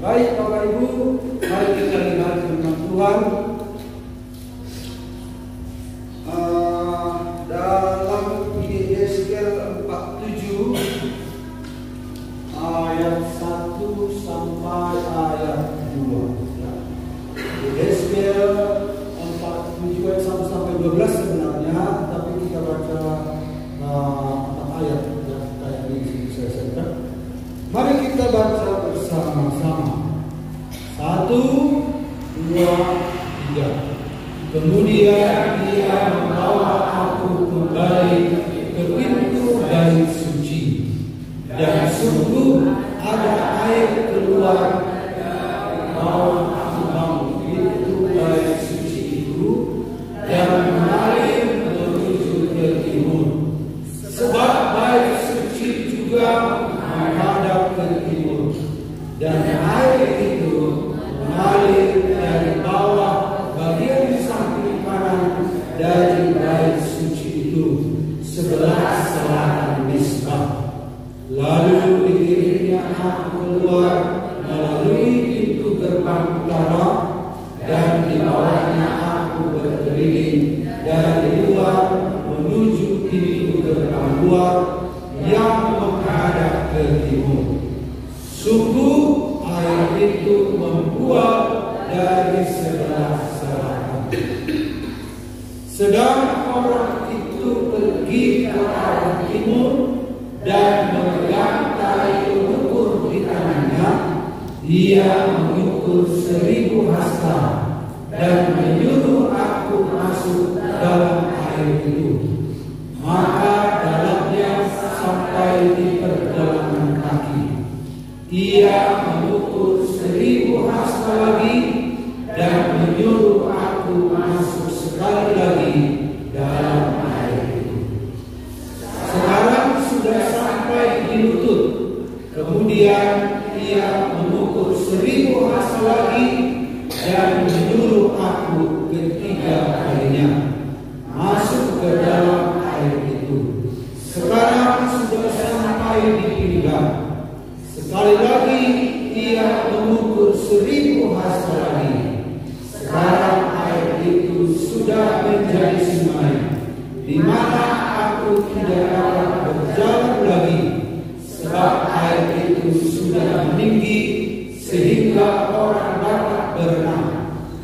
Baik Bapak Ibu, mari kita lihat firman Tuhan dalam Yesaya 47 ayat 1 sampai ayat 2. Yesaya 47 ayat 1 sampai 12 sebenarnya, tapi kita baca 4 ayat kayak ini saya sebutkan. Mari kita baca bersama-sama. 1, 2, 3. Kemudian dia membawa aku kembali ke pintu bait suci, dan sungguh ada air keluar dari bawah ambang pintu bait suci itu dan mengalir menuju ke timur. Sebab bait suci juga menghadap ke timur, dan air itu mengalir dari bawah bagian samping kanan dari bait suci itu sebelah selatan Misbah. Lalu dikirimnya aku keluar melalui pintu gerbang utara, dan di bawahnya aku berkeliling dari luar menuju pintu gerbang luar yang menghadap ke timur. Sungguh air itu membuah dari sebelah selatan. Sedang orang itu pergi ke arah timur dan memegang tali pengukur di tangannya. Dia mengukur 1000 hasta dan menyuruh aku masuk dalam air itu. Maka dalamnya sampai di pergelangan kaki. Ia mengukur 1000 hasta lagi dan menyuruh aku masuk sekali lagi dalam air itu. Sekarang sudah sampai di lutut. Kemudian ia mengukur 1000 hasta lagi dan menyuruh aku ketiga kalinya masuk ke dalam air itu. Sekarang sudah sampai di pinggang. Sekali lagi ia mengukur 1000 hasta lagi. Sekarang air itu sudah menjadi sungai, di mana aku tidak dapat berjalan lagi, sebab air itu sudah meninggi sehingga orang dapat berenang.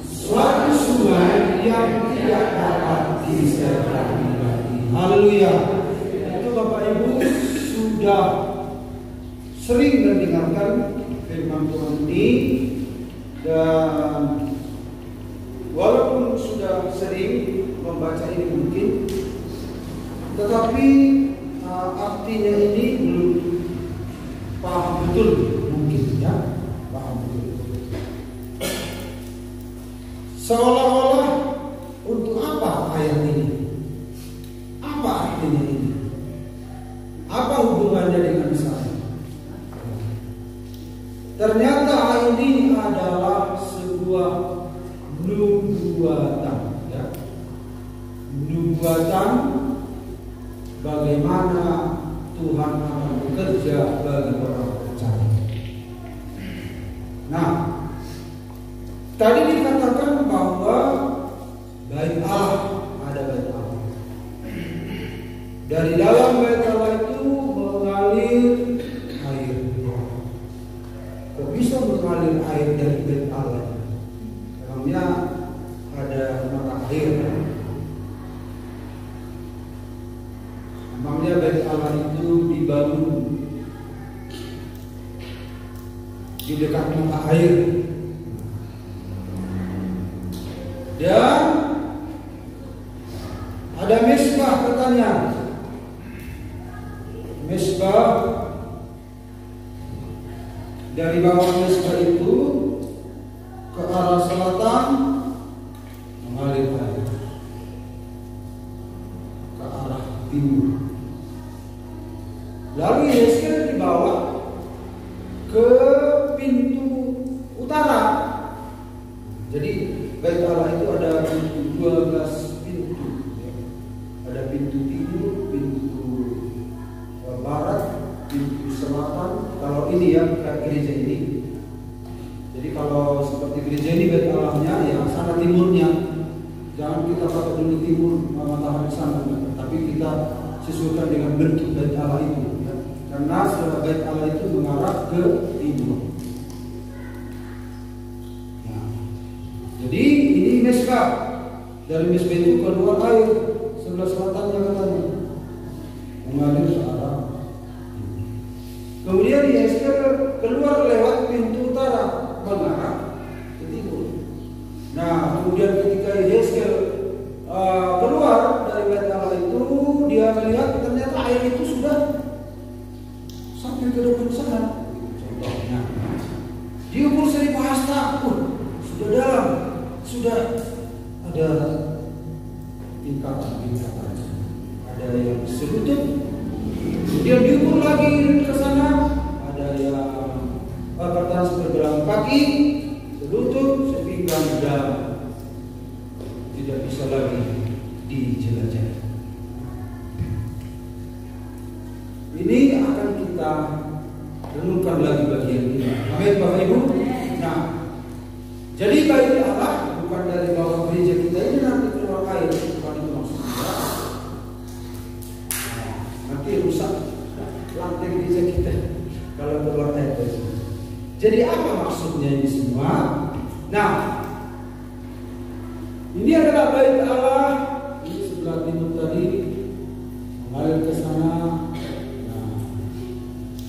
Suatu sungai yang tidak dapat diseberangi lagi. Haleluya. Itu Bapak Ibu sudah sering mendengarkan firman Tuhan ini, dan walaupun sudah sering membaca ini mungkin, tetapi artinya ini belum paham betul mungkin ya, paham betul. Seolah-olah untuk apa ayat ini? Apa artinya ini? Apa hubungannya dengan saya? Ternyata ini adalah sebuah nubuatan, ya. Nubuatan bagaimana Tuhan akan bekerja bagi orang percaya. Nah, tadi dikatakan bahwa bait Allah, ada bait Allah. Dari dalam bait Allah itu mengalir air. Kok bisa mengalir air dari bait Allah? Dalamnya ada mata air. Memangnya bait Allah itu dibangun di dekat mata air. Dan ada mesbah katanya. Mesbah, dari bawah mesbah itu ke arah selatan mengalir air ke arah timur. Lalu Yesaya dibawa ke pintu utara. Jadi bait Allah itu ada 12 pintu. Ada pintu timur, pintu barat, pintu selatan. Kalau ini ya, gereja ini kalau seperti gereja ini bait Allahnya ya sana timurnya. Jangan kita pakai dulu timur matahari sana, tapi kita sesuaikan dengan bentuk bait Allah itu. Ya. Karena setelah bait Allah itu mengarah ke timur. Nah, jadi ini mezbah. Dari mezbah itu keluar air sebelah selatannya katanya, mengalir ke arah. Kemudian Yeskel keluar lewat pintu utara mengarah ke timur. Nah, kemudian ketika Yeskel keluar dari bait Allah itu, dia melihat ternyata air itu sudah sampai ke depan sana. Contohnya, diukur 1000 hasta, sudah dalam, sudah ada tingkatan-tingkatan, ada yang selutut, kemudian diukur lagi ke sana, ada yang katakan sepergelang kaki, selutut, sepinggang, dan tidak bisa lagi dijelajah. Ini akan kita renungkan lagi bagian ini. Amin, Bapak Ibu. Nah, jadi bait Allah bukan dari bawah gereja kita ini nanti keluar air, bukan itu maksudnya. Nah, nanti rusak lantai gereja kita kalau keluar air dari sini. Jadi apa maksudnya ini semua? Nah, ini adalah bait Allah. Ini sebelah timur tadi mengalir ke sana. Nah,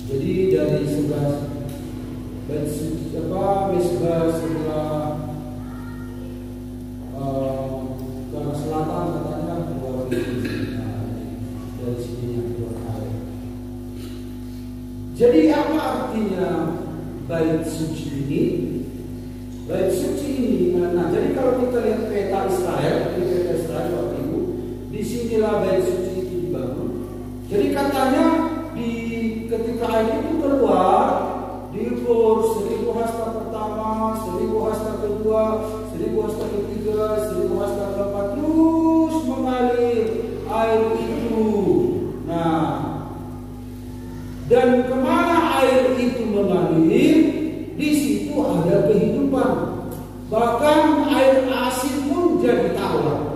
jadi dari sebelah bait mezbah sebelah ke arah selatan katanya keluar dari sini keluar air. Jadi apa artinya bait suci ini? Bait suci ini, nah jadi kalau kita lihat peta Israel, Bapak Ibu, disinilah bait suci itu dibangun. Jadi katanya ketika air itu keluar, diukur 1000 hasta pertama, 1000 hasta kedua, 1000 hasta ketiga, 1000 hasta keempat, terus mengalir air itu. Nah, dan kemana air itu mengalir, di situ ada kehidupan. Bahkan air asin pun jadi tawar.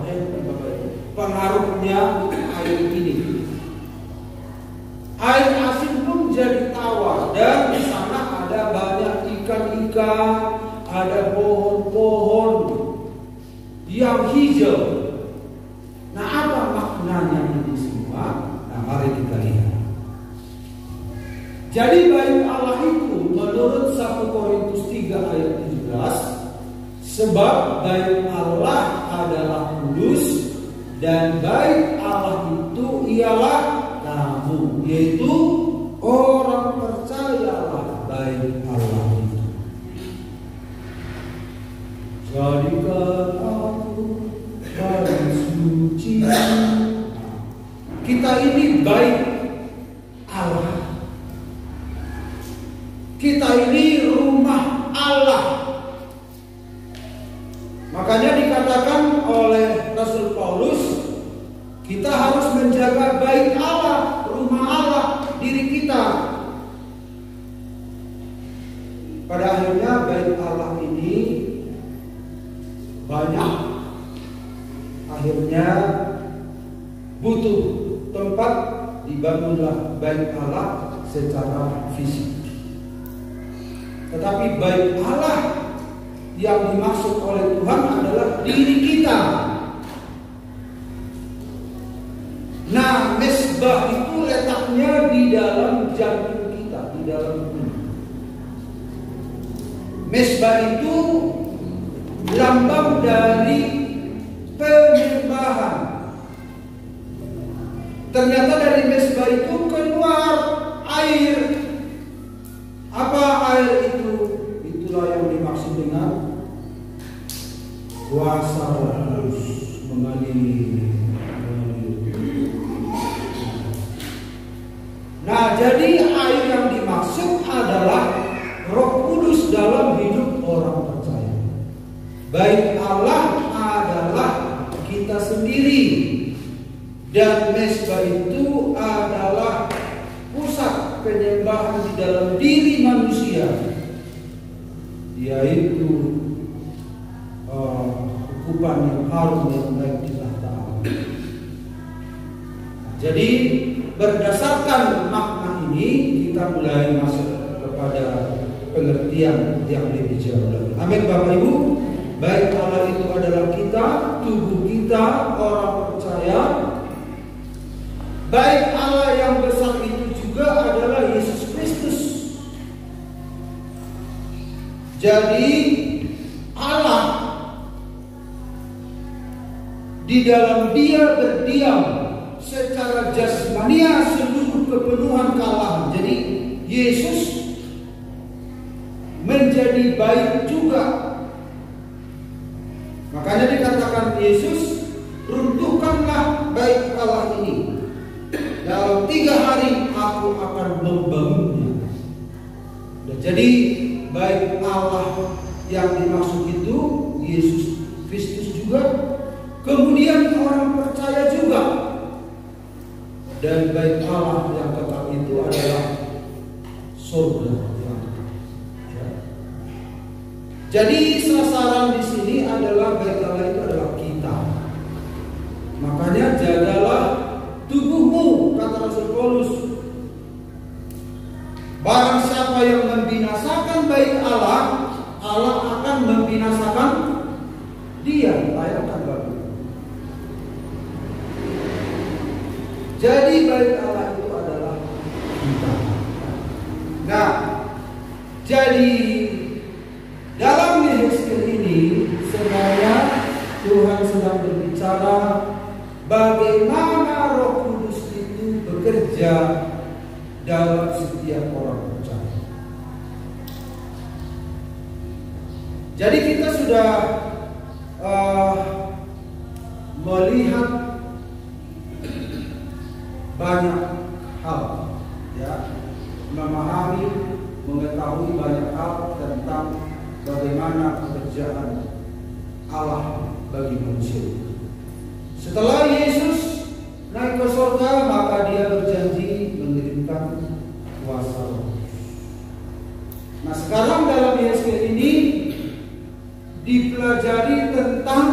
Pengaruhnya air ini. Air asin pun jadi tawar, dan di sana ada banyak ikan-ikan, ada pohon-pohon yang hijau. Nah, apa maknanya ini semua? Nah, mari kita lihat. Jadi bait Allah itu menurut 1 Korintus 3 ayat 17, sebab bait Allah adalah kudus, dan bait Allah itu ialah kamu, yaitu orang percayalah bait Allah itu. Jadikan aku bait suci. Kita ini bait Allah. Kita ini rumah Allah. Makanya dikatakan oleh Rasul Paulus, kita harus menjaga bait Allah, rumah Allah, diri kita. Pada akhirnya bait Allah ini banyak, akhirnya butuh tempat, dibangunlah bait Allah secara fisik. Tetapi bait Allah yang dimaksud oleh Tuhan adalah diri kita. Nah, mezbah itu letaknya di dalam jantung kita, di dalam tubuh. Mezbah itu lambang dari penyembahan. Ternyata dari mezbah itu keluar air. Apa air itu? Itulah yang dimaksud dengan kuasa Roh Kudus mengalir. Nah, jadi air yang dimaksud adalah Roh Kudus dalam hidup orang percaya. Bait Allah adalah kita sendiri, dan mezbah itu adalah pusat penyembahan di dalam diri manusia. yaitu hukuman yang harum yang baik di mata Allah. Jadi berdasarkan makna ini kita mulai masuk kepada pengertian yang lebih jauh lagi. Amin Bapak Ibu. Baik Allah itu adalah kita, tubuh kita, orang percaya. Baik Allah yang besar itu juga adalah Yesus Kristus. Jadi Allah di dalam Dia berdiam secara jasmania seluruh kepenuhan kealahan. Jadi Yesus menjadi baik juga. Makanya dikatakan Yesus, runtuhkanlah baik Allah ini. Dalam 3 hari aku akan membangunnya. Dan jadi baik Allah yang dimaksud itu Yesus Kristus juga. Kemudian orang percaya juga. Dan baik Allah yang kekal itu adalah surga. Jadi sasaran di sini adalah baik Allah itu adalah kita. Makanya jagalah tubuhmu, kata Rasul Paulus. Barang siapa yang membinasakan baik Allah, Allah akan membinasakan dia. Bayangkan Bapak. Jadi baik Allah itu adalah kita. Nah, jadi dalam Yehezkiel ini sebenarnya Tuhan sedang berbicara bagaimana Roh Kudus itu bekerja dalam setiap orang percaya. Jadi kita sudah melihat banyak hal, ya, memahami, mengetahui banyak hal tentang bagaimana pekerjaan Allah bagi manusia. Setelah Yesus naik ke surga, maka Dia berjanji mengirimkan kuasa Roh. Nah, sekarang dalam Yehezkiel ini dipelajari tentang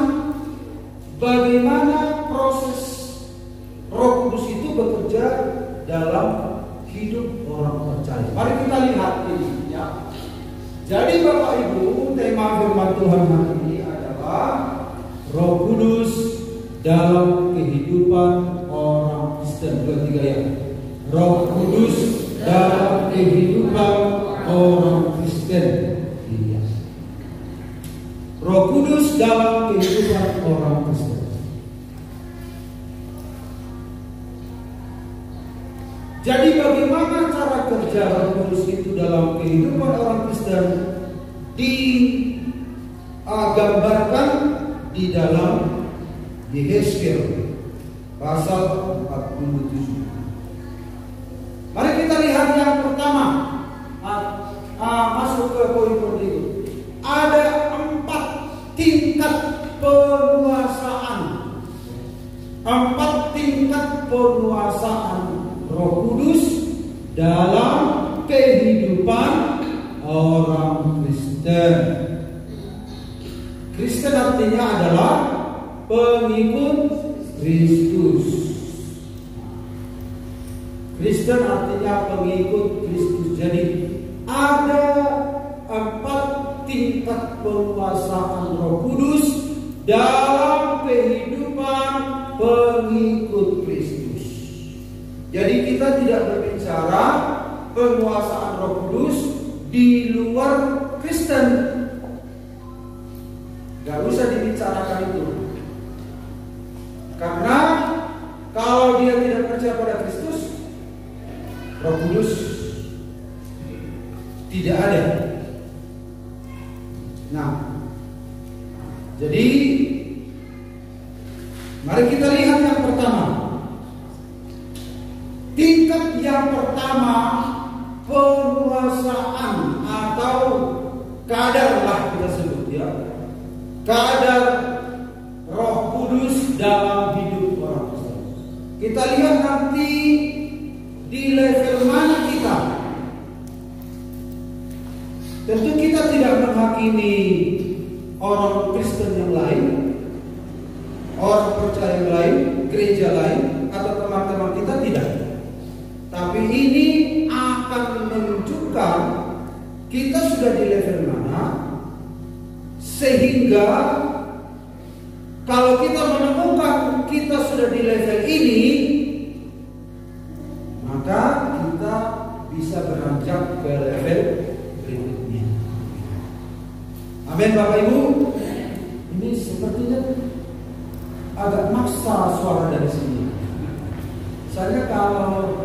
bagaimana proses Roh Kudus itu bekerja dalam hidup orang percaya. Mari kita lihat ini, ya. Jadi Bapak Ibu, tema firman Tuhan hari ini adalah Roh Kudus dalam kehidupan orang Kristen. 2, 3 ya. Roh Kudus dalam kehidupan orang Kristen. Iya. Roh Kudus dalam kehidupan orang Kristen. Jadi bagaimana cara kerja Roh Kudus itu dalam kehidupan orang Kristen digambarkan di dalam Yehezkiel pasal 47. Mari kita lihat yang pertama. Masuk ke poin-poin itu. Ada 4 tingkat penguasaan. 4 tingkat penguasaan Roh Kudus dalam kehidupan orang Kristen. Kristen artinya adalah pengikut Kristus. Kristen artinya pengikut Kristus. Jadi ada 4 tingkat penguasaan Roh Kudus dalam kehidupan pengikut Kristus. Jadi kita tidak berbicara penguasaan Roh Kudus di luar Kristen. Gak usah dibicarakan itu. Karena kalau dia tidak percaya pada Kristus, Roh Kudus tidak ada. Nah, jadi mari kita lihat yang pertama. Tingkat yang pertama, penguasaan atau kadar lah kita sebut, ya. Kadar Roh Kudus dalam hidup orang Kristen. Kita lihat nanti di level mana kita. Tentu kita tidak menghakimi ini orang Kristen yang lain, orang percaya yang lain, gereja lain, atau teman-teman kita, tidak. Tapi ini akan menunjukkan kita sudah di level mana, sehingga kalau kita menemukan kita sudah di level ini, maka kita bisa beranjak ke level berikutnya. Amin, Bapak Ibu. Ini sepertinya agak maksa suara dari sini. Saya kalau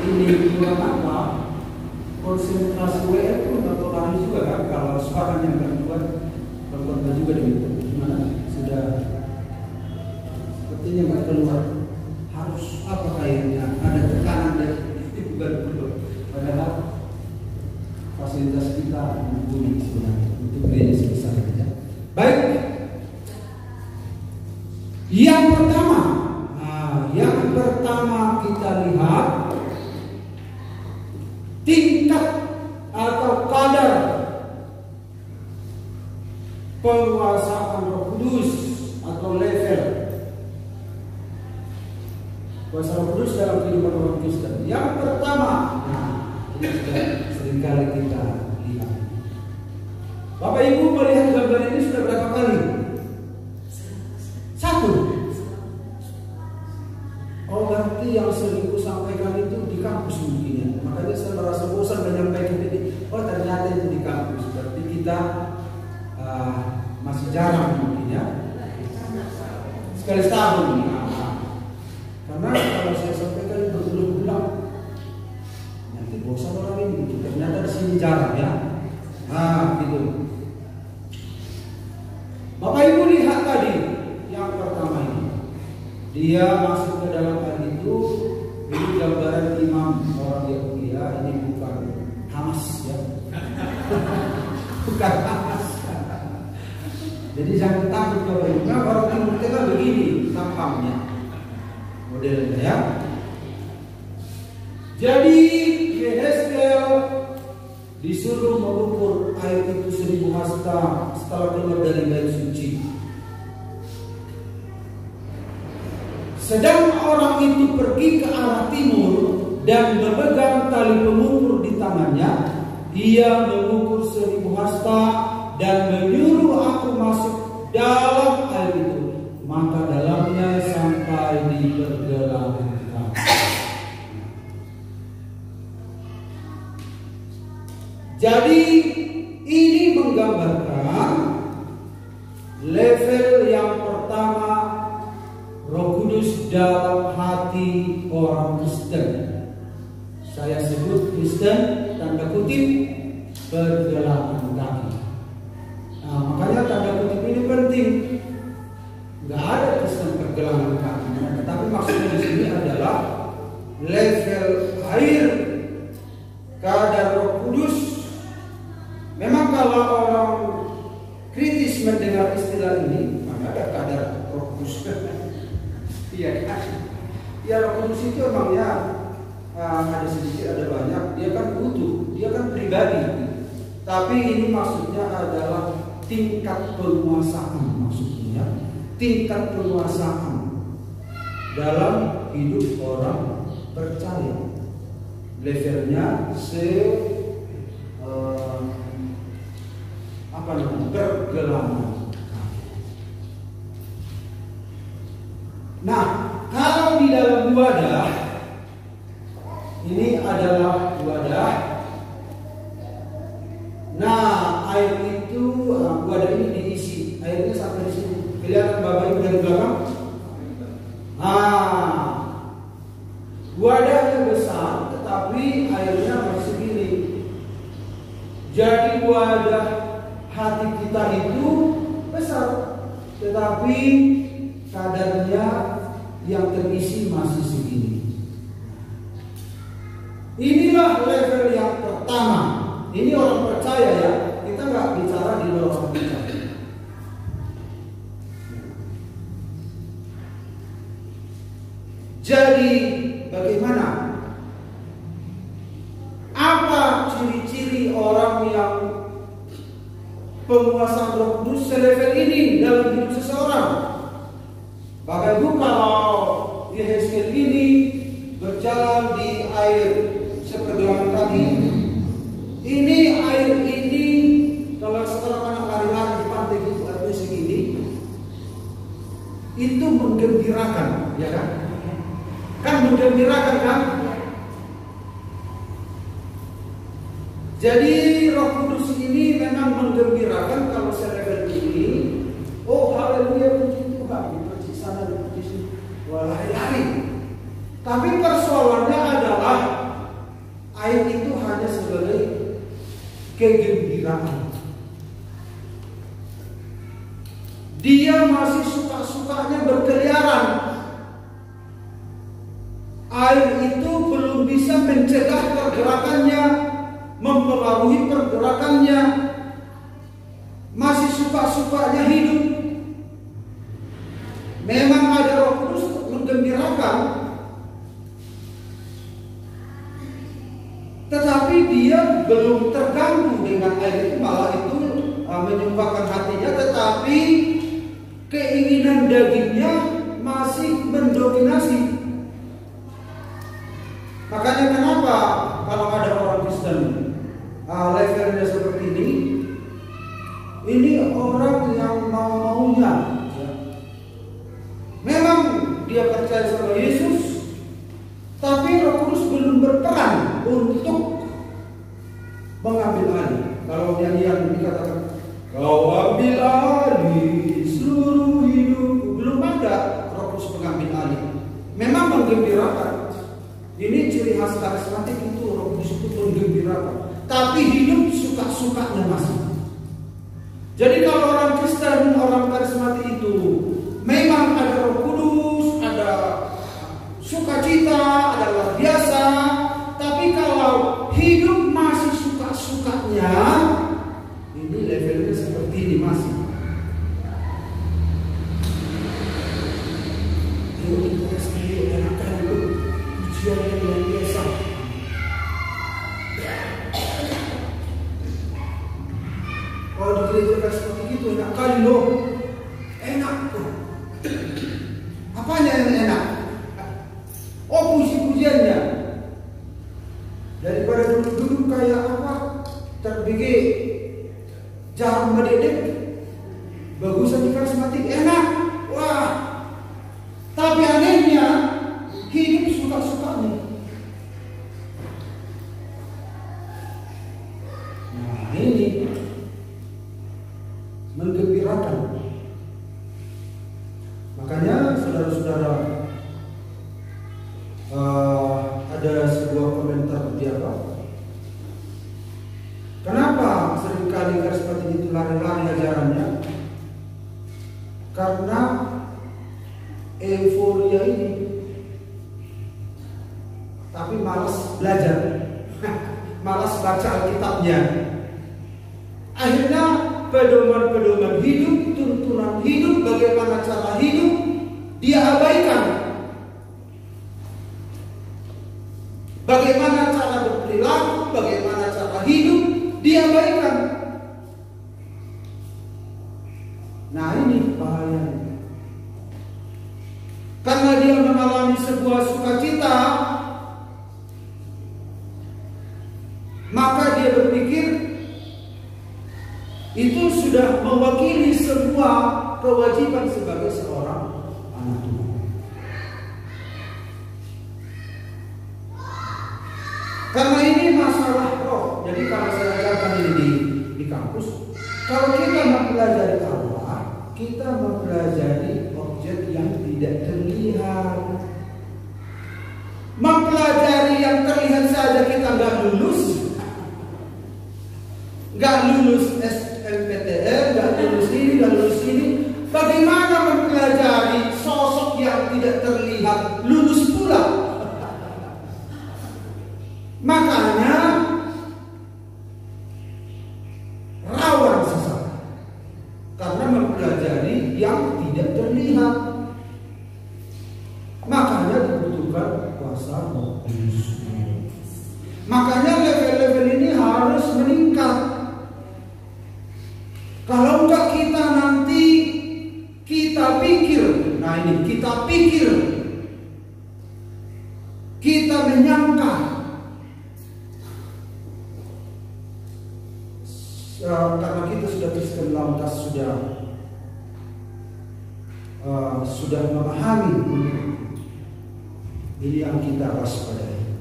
ini kurang apa, konsentrasi WR pun terpengaruh juga kan. Kalau suaranya nggak kuat, terpengaruh juga demikian. Gimana? Sudah sepertinya nggak keluar. Harus apa kayaknya? Ada tekanan dari bukan. Padahal fasilitas kita mumpuni sebenarnya untuk gereja sebesar ini. Baik. Yang pertama kita lihat tingkat atau kadar penguasaan Roh Kudus atau level kuasa Roh Kudus dalam kehidupan orang Kristen. Yang pertama, ini sudah seringkali kita lihat. Bapak Ibu melihat gambar ini sudah berapa kali? Satu. Oh, berarti yang sering sampaikan itu di kampus mungkin ya. Makanya saya merasa bosan menyampaikan ini. Oh, ternyata itu di kampus. Berarti kita masih jarang mungkin ya. Sekali setahun. Karena kalau saya sampaikan berulang-ulang, nanti bosan orang ini. Ternyata di sini jarang ya. Gitu. Bapak Ibu lihat tadi yang pertama ini. Dia masuk ke dalam hal itu. Ini gambaran imam orang Yahudi ya. Ini bukan Hamas ya. Bukan Hamas. Jadi jangan takut Bapak Ibu. Nah, orang Timur Tengah begini tampangnya, modelnya ya. Jadi Yehezkel disuruh mengukur air itu 1000 hasta setelah keluar dari bait suci. Sedang orang itu pergi ke arah timur dan memegang tali pengukur di tangannya. Ia mengukur 1000 hasta dan menyuruh aku masuk dalam air itu. Maka dalamnya sampai di pergelangan kaki. Jadi ini menggambarkan level yang pertama Roh Kudus dalam hati orang Kristen. Saya sebut Kristen tanda kutip pergelangan kaki. Nah, makanya tanda kutip ini penting. Gak ada Kristen pergelangan kaki. Tetapi maksudnya di sini adalah level air kadar Roh Kudus. Memang kalau orang kritis mendengar istilah ini, maka ada kadar Roh Kudus. Iya kan? Ya, Roh Kudus itu emang ya ada sedikit ada banyak. Dia kan utuh, dia kan pribadi. Tapi ini maksudnya adalah tingkat penguasaan, maksudnya tingkat penguasaan dalam hidup orang percaya. Levelnya pergelangan. Nah, kalau di dalam wadah, ini adalah wadah. Nah, air itu wadah ini diisi, airnya sampai di sini. Kelihatan Bapak Ibu dari belakang? Wadahnya besar, tetapi airnya masih segini. Jadi wadah hati kita itu besar, tetapi kadarnya yang terisi masih segini. Inilah level yang pertama. Ini orang percaya ya. Kita nggak bicara di luar orang percaya. Jadi bagaimana? Apa ciri-ciri orang yang penguasaan Roh Kudus selevel ini dalam hidup seseorang. Bapak Ibu, kalau Yehezkiel ini berjalan di air seperjuangan tadi, ini air ini kalau seorang anak lari-lari di pantai gitu artinya segini, itu menggembirakan, ya kan? Kan menggembirakan kan? Jadi Roh Kudus ini memang menggembirakan kalau selevel ini. Oh haleluya, puji Tuhan, dipuji sana, dipuji sini, wah lari-lari. Tapi persoalannya adalah air itu hanya sebagai kegembiraan. Dia masih suka-sukanya berkeliaran. Air itu belum bisa mencegah pergerakannya, mempengaruhi pergerakannya, masih suka-sukanya hidup. Memang ada Roh Kudus menggembirakan, tetapi dia belum terganggu dengan air itu, malah itu menyumbangkan hatinya, tetapi keinginan dagingnya masih mendominasi. Makanya kenapa kalau ada orang Kristen levelnya seperti ini orang yang mau-maunya, memang dia percaya sama Yesus, tapi Roh Kudus belum berperan untuk mengambil alih. Kalau yang dikatakan kau ambil alih seluruh hidup, belum ada Roh Kudus mengambil alih. Memang menggembirakan. Ini ciri khas karismatik itu, Roh Kudus itu menggembirakan. Tapi hidup suka-sukanya masih. Jadi kalau orang Kristen, orang karismatik itu memang ada Roh Kudus, ada sukacita, ada luar biasa. Tapi kalau hidup masih suka-sukanya, ini levelnya seperti ini masih. Ayo kita sendiri enakan itu ujian yang luar biasa. Kalau di gereja seperti itu enak kali loh, enak tuh. Apanya yang enak? Oh, puji-pujiannya. Daripada dulu-dulu kayak apa? Terbigi jarum mendedek, bagusan di karismatik enak. Wah. Tapi anehnya hidup suka-sukanya. Nah, ini menggembirakan. Makanya saudara-saudara, ada sebuah komentar di apa? Kenapa seringkali karismatik itu lari-lari ajarannya? Karena euforia ini, tapi malas belajar, malas baca Alkitabnya. Akhirnya pedoman-pedoman hidup, tuntunan hidup, bagaimana cara hidup, dia abaikan. Bagaimana cara berperilaku, bagaimana cara hidup, dia abaikan. Nah ini bahayanya. Karena dia mengalami sebuah sukacita, maka dia berpikir itu sudah mewakili semua kewajiban sebagai seorang anak Tuhan. Karena ini masalah roh. Jadi kalau saya ajarkan ini di kampus, kalau kita mempelajari Allah, kita mempelajari objek yang tidak terlihat. Mempelajari yang terlihat saja kita nggak lulus SNMPTN, nggak lulus ini, nggak lulus ini. Bagaimana mempelajari sosok yang tidak terlihat lulus pula? Makanya rawan sesat karena mempelajari yang tidak terlihat. Makanya dibutuhkan kuasa Roh Kudus. Makanya level-level ini harus meningkat. Kalau enggak kita nanti kita pikir, kita menyangka, karena kita sudah Kristen lantas sudah memahami ini yang kita waspadai.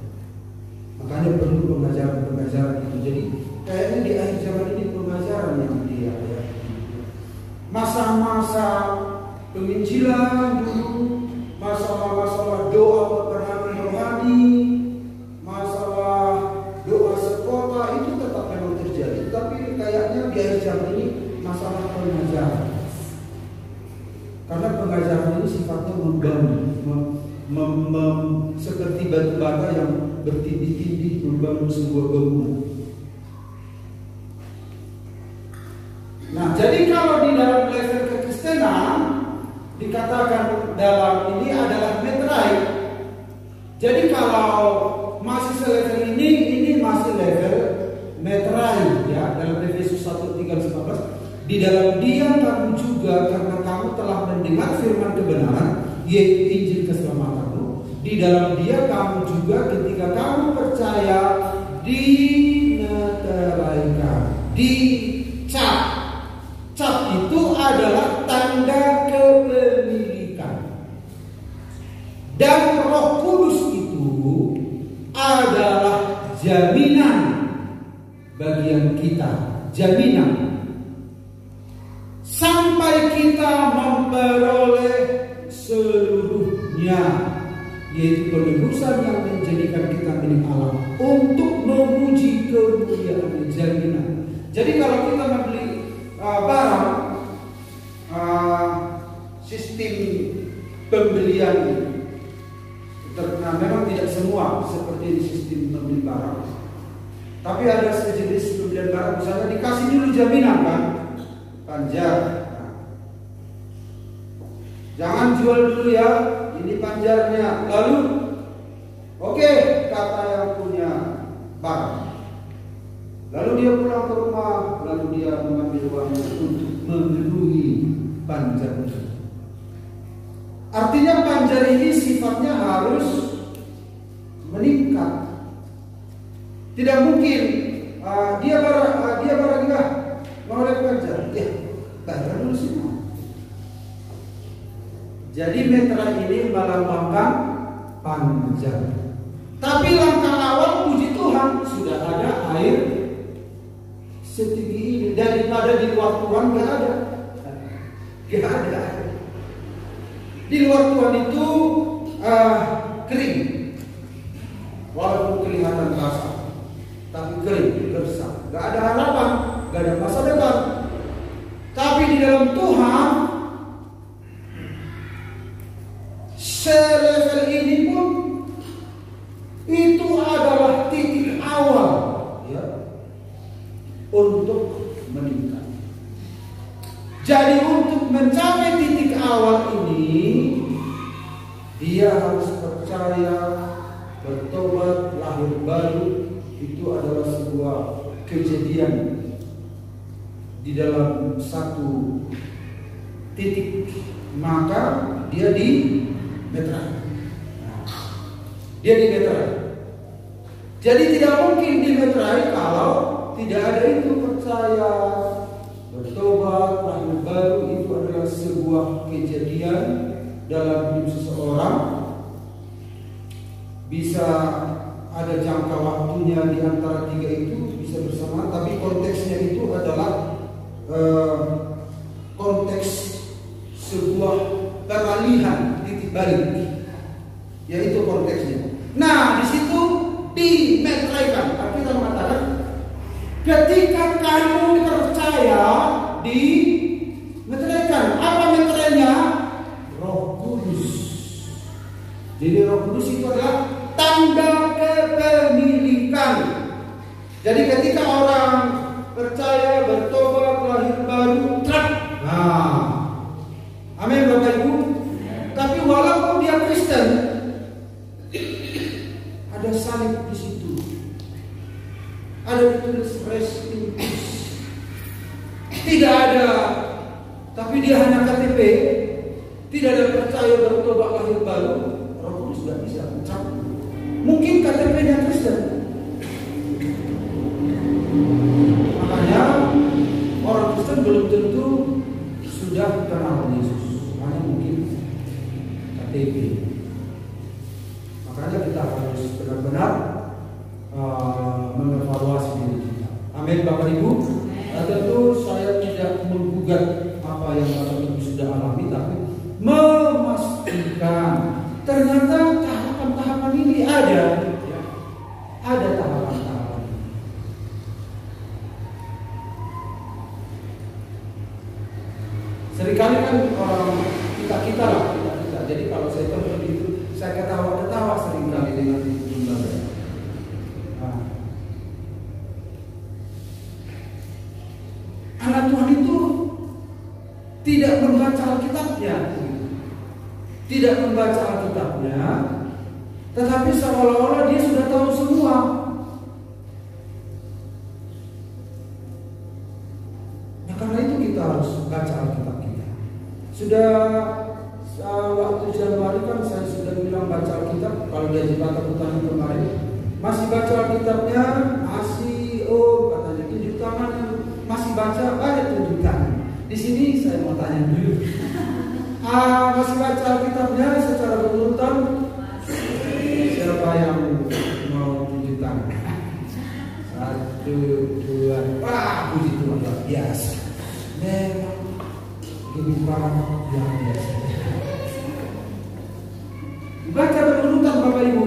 Makanya perlu pengajaran itu. Jadi kayaknya di akhir zaman ini pengajaran yang dia ya. Masa-masa penginjilan dulu, masalah-masalah doa rohani, masalah doa sekota itu tetap memang terjadi. Tapi kayaknya di akhir zaman ini masalah pengajaran. Karena pengajaran ini sifatnya membangun, seperti batu bata yang bertindih-tindih membangun sebuah bangunan. Nah, jadi kalau di dalam level kekristenan dikatakan dalam ini adalah metrai. Jadi kalau masih selevel ini masih level metrai ya, dalam Efesus 1:3-14. Di dalam dia kamu juga, karena kamu telah mendengar firman kebenaran, yaitu Injil keselamatanmu. Di dalam dia kamu juga ketika kamu percaya dimeteraikan, dicap. Cap itu adalah tanda kepemilikan. Dan Roh Kudus itu adalah jaminan bagian kita, jaminan sampai kita memperoleh seluruhnya, yaitu penebusan yang menjadikan kita milik Allah untuk memuji kemuliaan, jaminan. Jadi kalau kita membeli barang, sistem pembelian memang tidak semua seperti sistem membeli barang, tapi ada sejenis pembelian barang, misalnya dikasih dulu jaminan kan, panjar. Jangan jual dulu ya, ini panjarnya. Lalu oke, kata yang punya barang. Lalu dia pulang ke rumah, lalu dia mengambil uangnya untuk memenuhi panjar. Artinya panjar ini sifatnya harus meningkat. Tidak mungkin dia barang enggak menolak panjar. Ya, bayar dulu semua. Jadi meterai ini melambangkan panjar. Tapi langkah awal puji Tuhan sudah ada air setinggi ini, daripada di luar Tuhan nggak ada. Di luar Tuhan itu kering, walaupun kelihatan basah, tapi kering, gersang, nggak ada harapan, nggak ada masa depan. Tapi di dalam Tuhan, selevel ini pun itu adalah titik awal ya, untuk meningkat. Jadi untuk mencapai titik awal ini, dia harus percaya, bertobat, lahir baru. Itu adalah sebuah kejadian di dalam satu titik, maka dia dimeterai. Jadi tidak mungkin dimeterai kalau tidak ada itu percaya, bertobat, lahir baru. Itu adalah sebuah kejadian dalam hidup seseorang. Bisa ada jangka waktunya di antara tiga itu bisa bersama, tapi konteksnya itu adalah konteks sebuah peralihan, titik balik, yaitu konteksnya. Nah, di situ dimeteraikan. Artinya mengatakan ketika kamu percaya dimeteraikan. Apa meterainya? Roh Kudus. Jadi Roh Kudus itu adalah tanda kepemilikan. Jadi ketika orang percaya, bertobat, ada, tapi dia hanya KTP, tidak ada percaya bertobat lahir baru, Roh Kudus tidak bisa mencabut. Mungkin KTP-nya Kristen. Makanya orang Kristen belum tentu sudah kenal Yesus, hanya mungkin KTP. Makanya kita harus benar-benar mengevaluasi diri kita. Amin, Bapak Ibu. Tentu saya tidak menggugat apa yang Bapak Ibu sudah alami, tapi memastikan ternyata tahapan-tahapan ini ada tahapan-tahapan. Seringkali kan orang kita lah. Jadi kalau saya telepon itu, saya ketawa-ketawa seringkali dengan ibadah. Anak Tuhan itu tidak membaca Alkitabnya, tetapi seolah-olah dia sudah tahu semua. Nah, karena itu kita harus baca Alkitab kita. Sudah waktu Januari kan saya sudah bilang baca Alkitab. Kalau dia Jembatan Utama kemarin masih baca Alkitabnya, masih katanya 7 tangan masih baca, ada 7 tangan. Di sini saya mau tanya dulu. Masih baca Alkitabnya secara berurutan? Siapa yang mau 7 tangan? 1, 2, puji Tuhan, luar biasa. Memang kehidupan yang biasa. Baca berurutan Bapak Ibu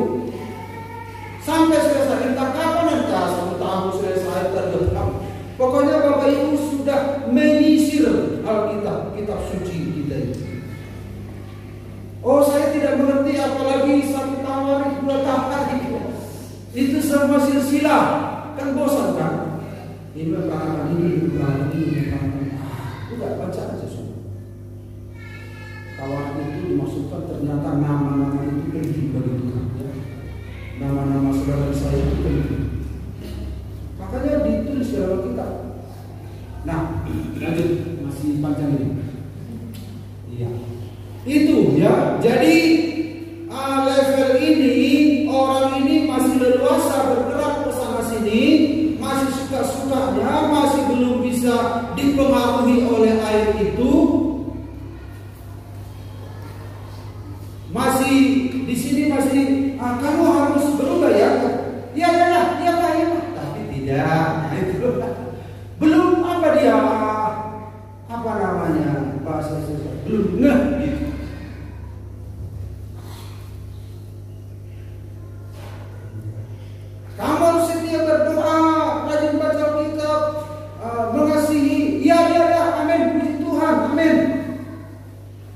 sampai selesai. Entah kapan, entah 1 tahun selesai, entah 2 tahun. Pokoknya Bapak Ibu sudah menyisir Alkitab, kitab suci kita itu. Saya tidak mengerti apalagi 1 tahun, 2 tahun itu semua silsilah. Kan bosan kan? Ini perangkat ini. Udah baca aja semua. Kawan itu dimaksudkan ternyata nama-nama itu penting bagi Tuhan. Ya. Nama-nama saudara saya itu penting. Makanya ditulis dalam kitab. Nah, lanjut, masih panjang ini. Iya. Itu ya. Jadi level ini, orang ini masih leluasa bergerak ke sana sini, masih suka-sukanya, masih belum bisa dipengaruhi oleh air itu. Masih di sini masih kamu harus berubah ya. Iya Pak. Tapi tidak. Itu belum apa namanya bahasa Indonesia, belum gitu. Kamu harus setia berdoa, rajin baca kitab, mengasihi. Iya, amin, puji Tuhan, amin.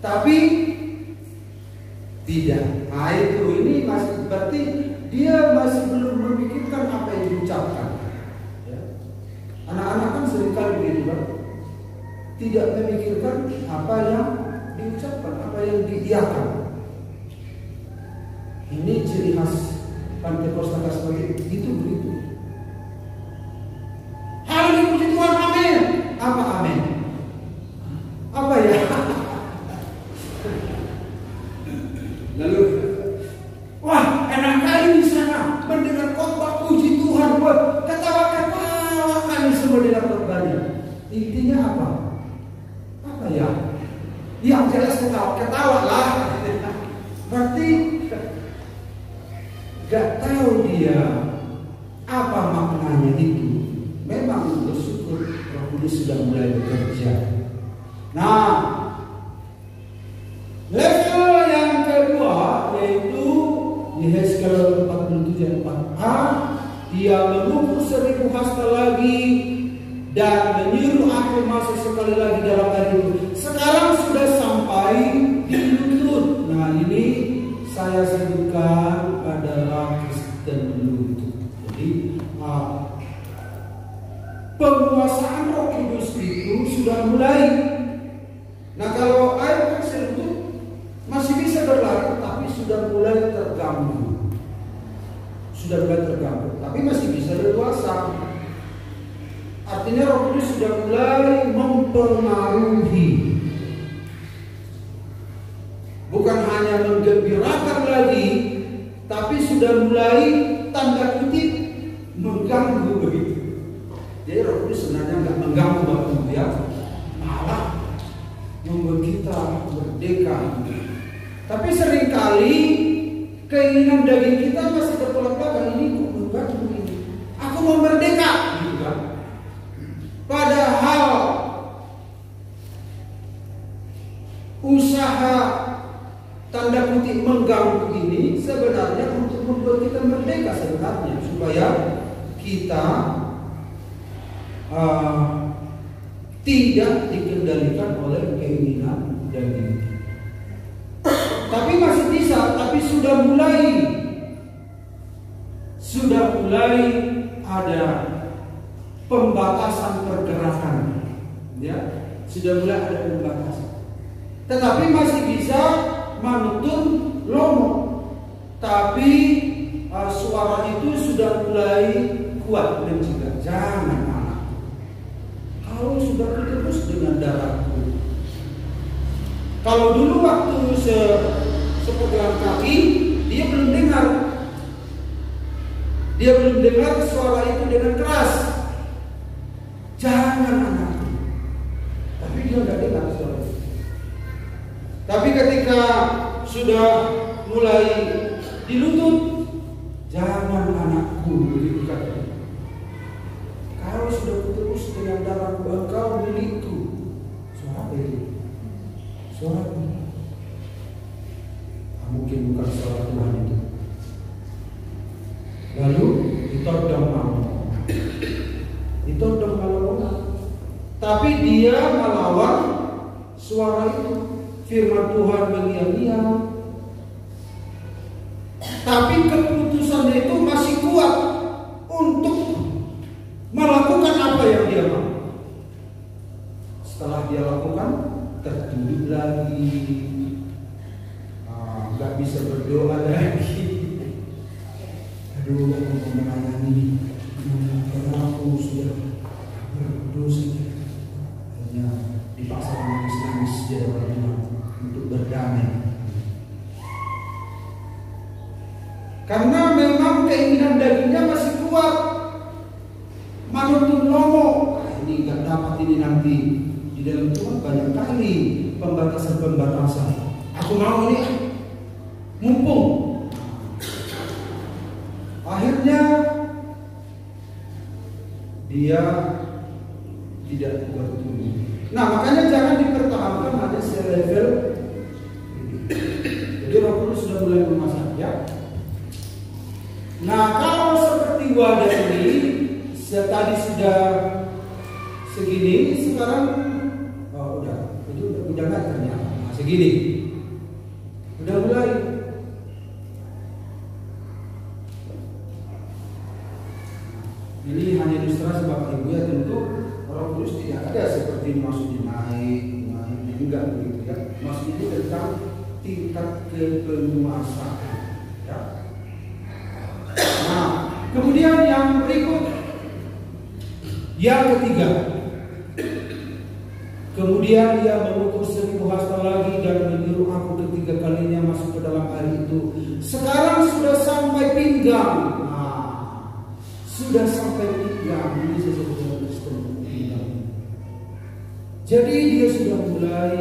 Tapi tidak. Itu ini masih berarti dia masih belum memikirkan apa yang diucapkan. Ya. Anak-anak kan seringkali begitu, Pak. Tidak memikirkan apa yang diucapkan, apa yang diiyakan. Ini ciri khas Pentakosta Katolik itu begitu. Haleluya, puji Tuhan, amin. Apa amin? Apa ya? Lalu, wah, enak kali di sana mendengar khotbah puji Tuhan, ketawa-ketawa kami semua dalam khotbahnya. Intinya apa? Apa ya? Yang jelas ketawa lah. Berarti gak tahu dia apa maknanya itu. Memang bersyukur Roh Kudus sudah mulai bekerja. Nah, level yang kedua yaitu di Hezkel 47:4a, dia mengukur 1000 hasta lagi dan menyuruh aku masuk sekali lagi dalam air itu. Sekarang sudah sampai di lutut. Nah, ini saya sebutkan adalah Kristen lutut. Jadi penguasaan Roh Kudus itu sudah mulai. Nah, kalau air Kristen lutut masih bisa berlari, tapi sudah mulai terganggu. Tapi masih bisa leluasa. Artinya Roh Kudus sudah mulai mempengaruhi. Bukan hanya menggembirakan lagi, tapi sudah mulai tanda kutip mengganggu begitu. Jadi Roh Kudus sebenarnya nggak mengganggu waktu ya, malah membuat kita merdeka. Tapi seringkali keinginan daging kita masih bertolak belakang, ini kok mengganggu ini. Aku mau merdeka, gitu kan? Padahal usaha tanda kutip mengganggu ini sebenarnya untuk membuat kita merdeka sebenarnya, supaya kita tidak dikendalikan oleh keinginan daging. Tapi masih bisa, tapi sudah mulai ada pembatasan pergerakan, ya, sudah mulai ada pembatasan. Tetapi masih bisa manutun lomo, tapi suara itu sudah mulai kuat mencegah. Jangan anak, kalau sudah terus dengan darahku. Kalau dulu waktu sepegang kaki, dia belum dengar suara itu dengan keras. Jangan anakku, tapi dia nggak dengar suara itu. Tapi ketika sudah mulai di lutut, jangan anakku, begitu kan? Kalau sudah kutebus dengan darahku, engkau milikku. Suara apa itu? Suara mungkin bukan suara Tuhan itu. Lalu ditodong melawan, tapi dia melawan suara itu. Firman Tuhan mengiang-iang, tapi keputusannya itu masih kuat untuk melakukan apa yang dia mau. Setelah dia lakukan, tertunduk lagi, nggak bisa berdoa lagi. Aduh, aku menangani karena aku sudah berdosa, hanya dipaksa menangis di hadapan Tuhan untuk berdamai. Karena memang keinginan dagingnya masih kuat, manuntun lomo. Ini nggak dapat ini nanti. Di dalam Tuhan banyak kali pembatasan-pembatasan. Aku mau ini, mumpung. Akhirnya dia tidak bertumbuh. Nah, makanya jangan dipertahankan hanya selevel. Jadi Roh Kudus sudah mulai memasak, ya. Nah, kalau seperti wadah ini tadi sudah segini, sekarang udah nggak ternyata segini, udah mulai. Ini hanya ilustrasi Bapak Ibu ya, tentu Roh Kudus tidak ada seperti maksudnya naik, enggak begitu ya. Maksudnya itu tentang tingkat kepenuasan, ya. Nah, kemudian yang berikut, yang ketiga. Kemudian dia mengukur 1000 hasta lagi dan menyuruh aku ketiga kalinya masuk ke dalam air itu. Sekarang sudah sampai pinggang. Sudah sampai pinggang. Ini sesuatu yang Kristen pinggang. Jadi dia sudah mulai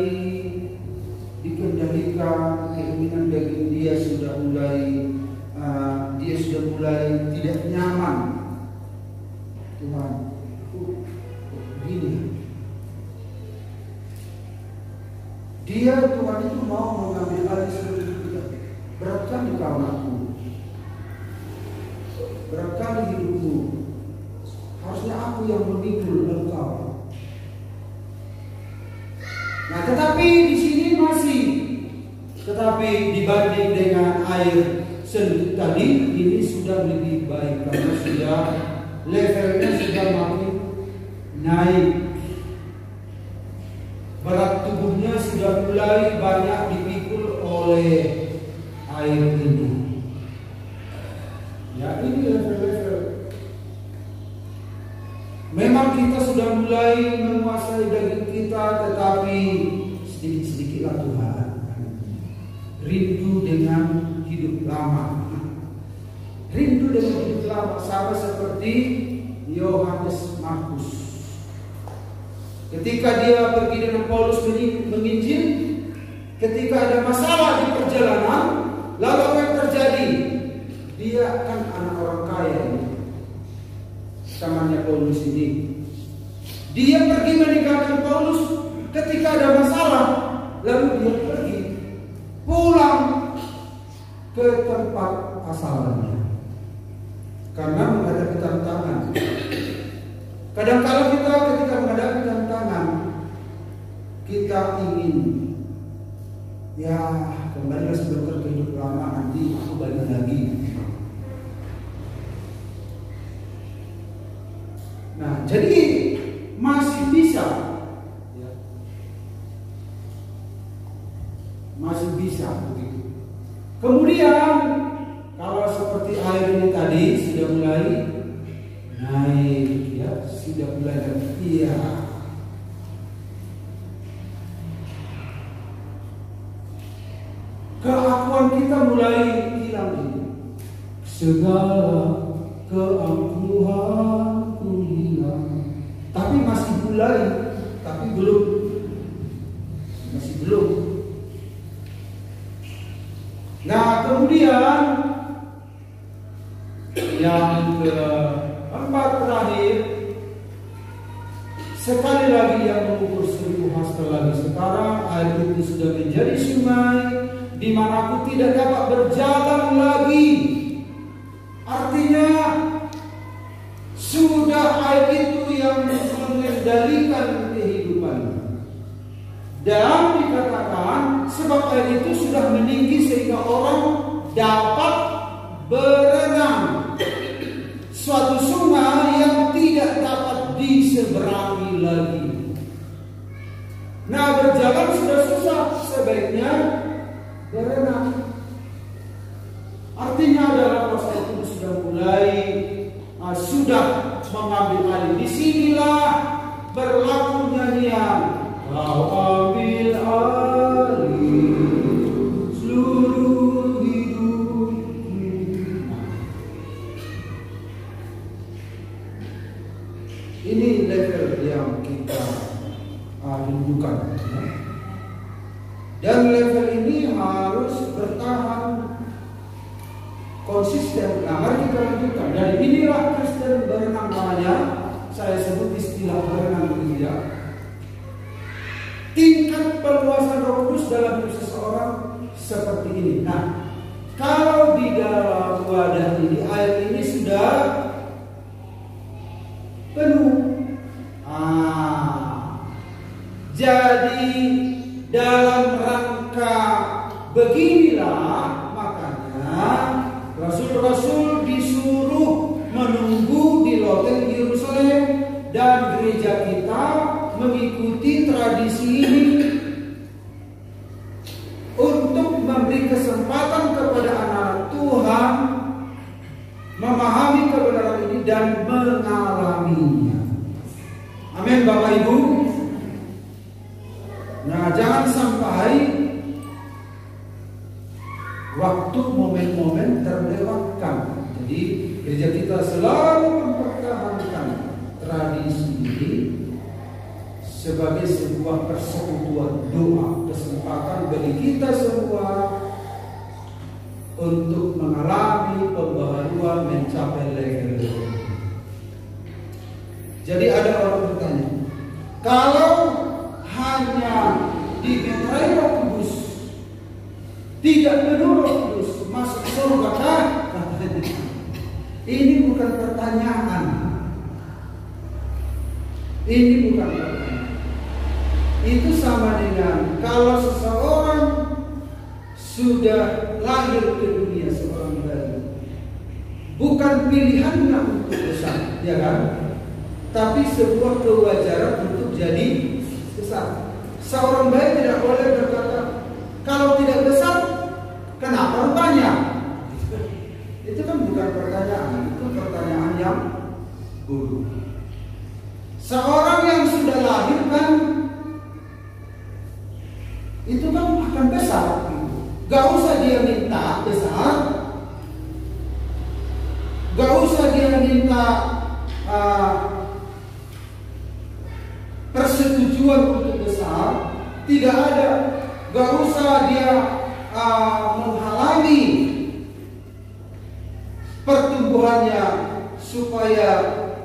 dikendalikan, keinginan daging dia sudah mulai tidak nyaman. Tuhan, begini. Dia Tuhan itu mau mengambil alih seluruh kita. Berat kali kau aku, berat kali hidupmu. Harusnya aku yang memikul engkau. Nah, tetapi di sini tetapi dibanding dengan air sendiri tadi, ini sudah lebih baik karena sudah levelnya sudah makin naik. Berat tubuhnya sudah mulai banyak dipikul oleh air ini. Ya, ini level-level. Memang kita tetapi sedikit-sedikitlah Tuhan rindu dengan hidup lama. Rindu dengan hidup lama sama seperti Yohanes Markus. Ketika dia pergi dengan Paulus menginjil, ketika ada masalah di perjalanan, lalu apa yang terjadi? Dia kan anak orang kaya ini, namanya Paulus ini. Dia pergi meninggalkan Paulus ketika ada masalah, lalu dia pergi pulang ke tempat asalnya karena menghadapi tantangan. Kadang-kala kita ketika menghadapi tantangan, kita ingin ya kembali sebentar ke hidup lama, nanti aku balik lagi. Nah, jadi masih bisa, ya. Masih bisa begitu. Kemudian kalau seperti air ini tadi sudah mulai naik, ya, sudah mulai iya. Keakuan kita mulai hilang ini. Segala keangkuhanku hilang. Tapi masih mulai, tapi belum. Masih belum. Nah, kemudian yang keempat terakhir, sekali lagi yang mengukur 1000 hasta lagi. Sekarang air itu sudah menjadi sungai di mana aku tidak dapat berjalan lagi. Artinya sudah air itu yang mengendalikan kehidupan. Dan dikatakan sebab air itu sudah meninggi sehingga orang dapat berenang. Suatu sungai yang tidak dapat diseberangi lagi. Nah, berjalan sudah susah, sebaiknya berenang. Artinya adalah proses itu sudah mulai sudah mengambil alih. Disinilah berlaku nyanyian. Kau ambil alih seluruh hidupku. Ini level yang kita rindukan. Dan level ini harus bertahan konsisten. Nah, mari kita lanjutkan. Dan inilah Kristen berenang namanya. Saya sebut istilah berenang gereja. Tingkat perluasan Roh Kudus dalam hidup seseorang seperti ini. Nah, kalau di dalam wadah ini air ini sudah penuh. Jadi dalam rangka beginilah makanya Rasul-Rasul disuruh menunggu di loteng Yerusalem dan gereja kita mengikuti tradisi ini untuk memberi kesempatan kepada anak Tuhan memahami kebenaran ini dan mengalaminya. Amin, Bapak Ibu. Nah, jangan sampai waktu momen-momen terlewatkan. Jadi gereja kita selalu mempertahankan tradisi ini sebagai sebuah persekutuan doa, kesempatan bagi kita semua untuk mengalami pembaharuan mencapai level. Jadi ada orang bertanya, kalau hanya dimintai Roh Kudus, tidak penuh Roh Kudus, masuk surga kan? Ini bukan pertanyaan. Ini bukan pertanyaan. Itu sama dengan kalau seseorang sudah lahir ke dunia seorang bayi, bukan pilihannya untuk besar, ya kan? Tapi sebuah kewajaran untuk jadi besar. Seorang bayi tidak boleh berkata, kalau tidak besar, kenapa rupanya? Itu kan bukan pertanyaan, itu pertanyaan yang bodoh. Seorang yang sudah lahir kan itu kan akan besar. Gak usah dia minta besar, gak usah dia minta persetujuan untuk besar, tidak ada. Gak usah dia menghalangi pertumbuhannya supaya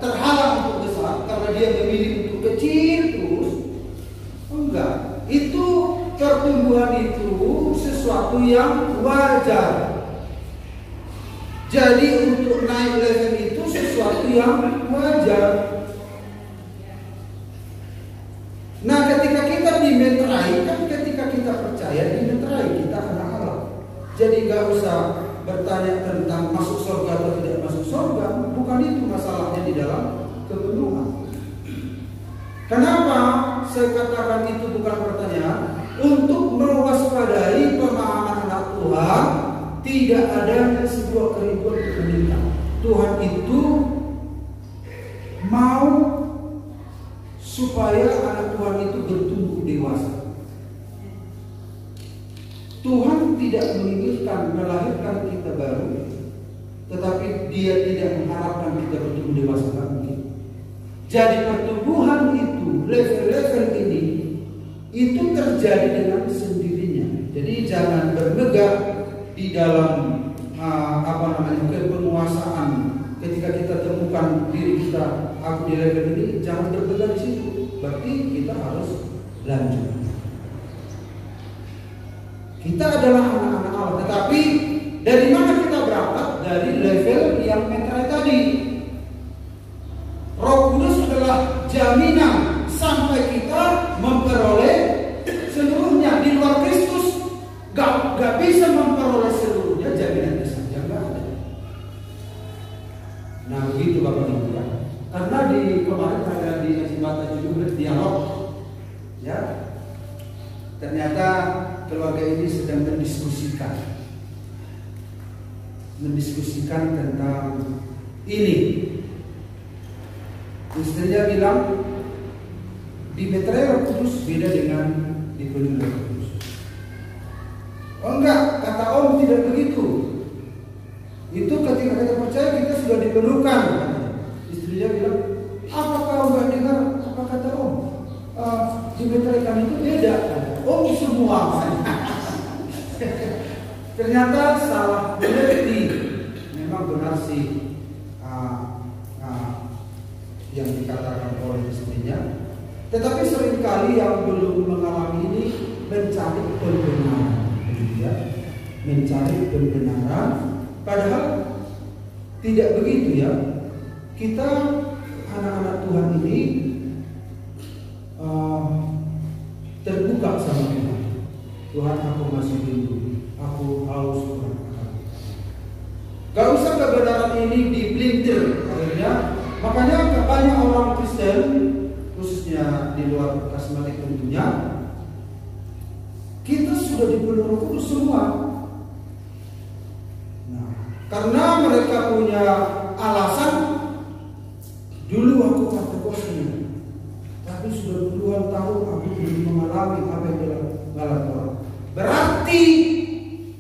terhalang untuk besar karena dia memilih untuk kecil terus. Enggak, itu pertumbuhan itu sesuatu yang wajar. Jadi untuk naik level itu sesuatu yang wajar. Nah, ketika kita dimeterai, kan ketika kita percaya dimeterai, kita anak Allah. Jadi gak usah bertanya tentang masuk surga atau tidak masuk surga. Bukan itu masalahnya di dalam kepenuhan. Kenapa saya katakan itu bukan pertanyaan? Untuk mewaspadai pemahaman anak Tuhan, tidak adanya sebuah kerinduan untuk meminta. Tuhan itu mau supaya anak Tuhan itu bertumbuh dewasa. Tuhan tidak menginginkan melahirkan kita baru, tetapi Dia tidak mengharapkan kita bertumbuh dewasa lagi. Jadi pertumbuhan itu, level-level ini, itu terjadi dengan sendirinya. Jadi jangan bermegah di dalam kepenguasaan. Ketika kita temukan diri kita, aku di level ini, jangan bermegah di situ. Berarti kita harus lanjut. Kita adalah anak-anak Allah, tetapi dari mana kita berangkat? Dari level yang meterai tadi. Roh Kudus adalah jaminan sampai kita memperoleh seluruhnya. Di luar Kristus gak bisa memperoleh seluruhnya, jaminannya saja gak ada. Nah begitu Bapak Ibu kan. Karena di kemarin ada di Mata Judul dialog, ya, ternyata keluarga ini sedang mendiskusikan tentang ini. Istrinya bilang dimeterai Roh Kudus beda dengan dipenuhi Roh Kudus. Oh enggak, kata Om tidak begitu. Itu ketika kita percaya kita sudah dipenuhkan. Istrinya bilang, apa kau enggak dengar apa kata Om? Dimeterai kami itu beda. Om semua. Ternyata salah mengerti. Memang benar sih yang dikatakan oleh istrinya. Tetapi seringkali yang belum mengalami ini mencari pembenaran, ya, mencari pembenaran. Padahal tidak begitu ya. Kita anak-anak Tuhan ini terbuka sama Tuhan. Tuhan, aku masih rindu, aku haus Tuhan. Gak usah kebenaran ini dipelintir akhirnya. Makanya banyak orang Kristen, khususnya di luar karismatik tentunya, kita sudah dipenuhi Roh Kudus semua. Nah, karena mereka punya alasan, dulu aku kategorinya, tapi sudah puluhan tahun aku belum mengalami apa yang dilakukan orang. Berarti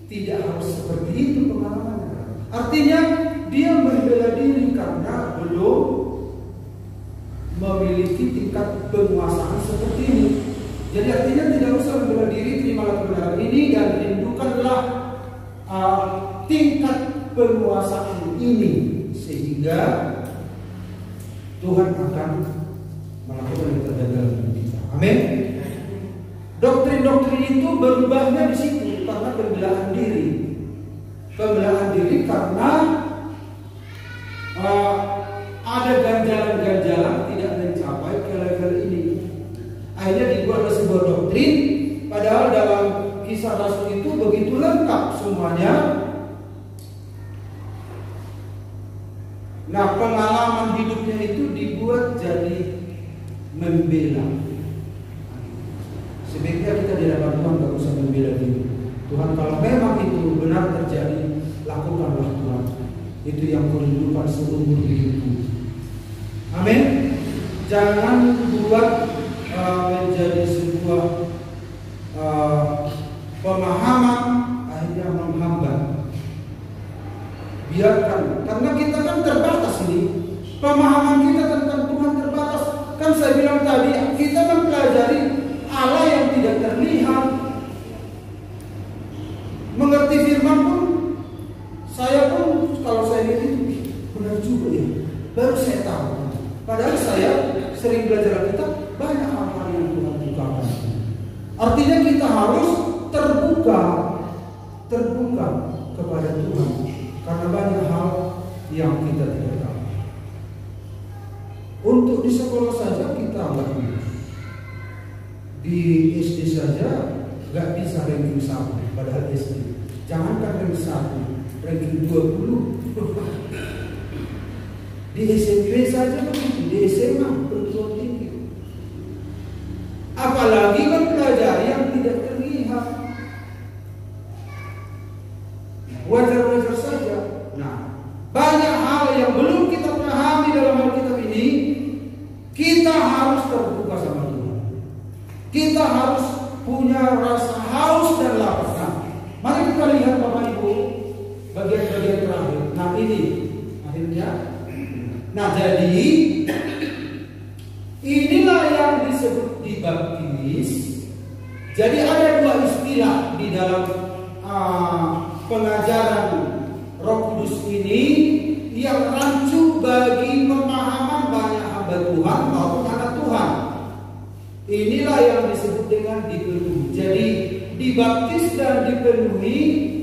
tidak harus seperti itu pengalamannya. Artinya dia membela diri karena belum memiliki tingkat penguasaan seperti ini. Jadi artinya tidak usah membela diri, terimalah kebenaran ini dan rindukanlah tingkat penguasaan ini, sehingga Tuhan akan melakukan yang terbaik dalam hidup kita. Amin. Doktrin-doktrin itu berubahnya di situ karena pembelaan diri. Pembelaan diri karena ada ganjalan-ganjalan tidak mencapai ke level ini. Akhirnya dibuatlah sebuah doktrin, padahal dalam Kisah Rasul itu begitu lengkap semuanya. Nah, pengalaman hidupnya itu dibuat jadi membela. Sebaiknya kita di hadapan Tuhan gak usah membela diri. Tuhan, kalau memang itu benar terjadi, lakukanlah Tuhan. Itu yang kurindukan seumur hidupku. Amin. Jangan buat menjadi sebuah Artinya kita harus terbuka kepada Tuhan, karena banyak hal yang kita tidak tahu. Untuk di sekolah saja kita nggak bisa, di SD saja nggak bisa ranking 1, padahal SD. Jangankan ranking 1, ranking 20. Di SMP saja begitu, di SMA perguruan tinggi. Apalagi mempelajari yang tidak terlihat. Wajar-wajar saja. Nah, banyak hal yang belum kita pahami dalam Alkitab ini, kita harus terbuka sama Tuhan. Kita harus punya rasa haus dan lapar. Nah, mari kita lihat Bapak Ibu bagian-bagian terakhir. Nah, ini akhirnya. Nah, jadi inilah yang disebut dibaptis. Jadi ada dua istilah di dalam pengajaran Roh Kudus ini yang rancu bagi pemahaman banyak hamba Tuhan maupun anak Tuhan. Inilah yang disebut dengan dipenuhi. Jadi dibaptis dan dipenuhi